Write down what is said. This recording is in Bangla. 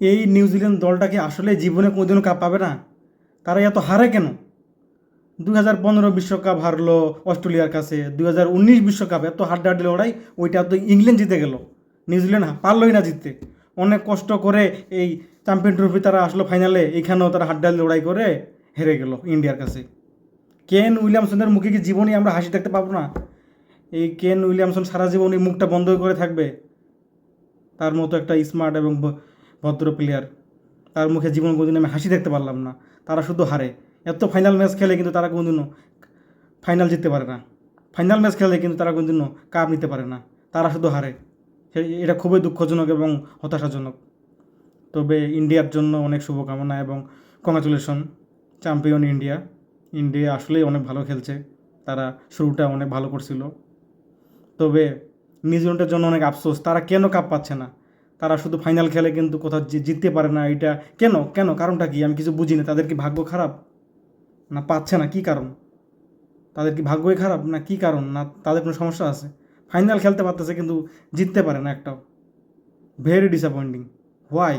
এই নিউজিল্যান্ড দলটাকে আসলে জীবনে কোনোদিনও কাপ পাবে না। তারা এত হারে কেন? 2015 বিশ্বকাপ হারলো অস্ট্রেলিয়ার কাছে, 2019 বিশ্বকাপ এত হাড্ডাহাড্ডি লড়াই, ওইটা তো ইংল্যান্ড জিতে গেল, নিউজিল্যান্ড পারলই না জিততে। অনেক কষ্ট করে এই চ্যাম্পিয়ন ট্রফি তারা আসলো ফাইনালে, এইখানেও তারা হাড্ডাহাড্ডি লড়াই করে হেরে গেল ইন্ডিয়ার কাছে। কেন উইলিয়ামসনের মুখে কি জীবনই আমরা হাসি দেখতে পাবো না? এই কেন উইলিয়ামসন সারা জীবন এই মুখটা বন্ধ করে থাকবে? তার মতো একটা স্মার্ট এবং ভদ্র প্লেয়ার, তার মুখে জীবন কোনোদিন আমি হাসি দেখতে পারলাম না। তারা শুধু হারে। এত ফাইনাল ম্যাচ খেলে কিন্তু তারা কোনোদিনও ফাইনাল জিততে পারে না। ফাইনাল ম্যাচ খেলে কিন্তু তারা কোনোদিনও কাপ নিতে পারে না। তারা শুধু হারে। এটা খুবই দুঃখজনক এবং হতাশাজনক। তবে ইন্ডিয়ার জন্য অনেক শুভকামনা এবং কংগ্রাচুলেশন, চ্যাম্পিয়ন ইন্ডিয়া। ইন্ডিয়া আসলেই অনেক ভালো খেলছে। তারা শুরুটা অনেক ভালো করছিল। তবে নিউজিল্যান্ডের জন্য অনেক আফসোস, তারা কেন কাপ পাচ্ছে না? তারা শুধু ফাইনাল খেলে কিন্তু কোথাও জিততে পারে না। এটা কেন কেন কারণটা কি আমি কিছু বুঝি না। তাদের কি ভাগ্য খারাপ, না পাচ্ছে না, কি কারণ? তাদের কি ভাগ্যই খারাপ, না কি কারণ, না তাদের কোনো সমস্যা আছে? ফাইনাল খেলতে পারতেছে কিন্তু জিততে পারে না একটাও। Very disappointing. হোয়াই?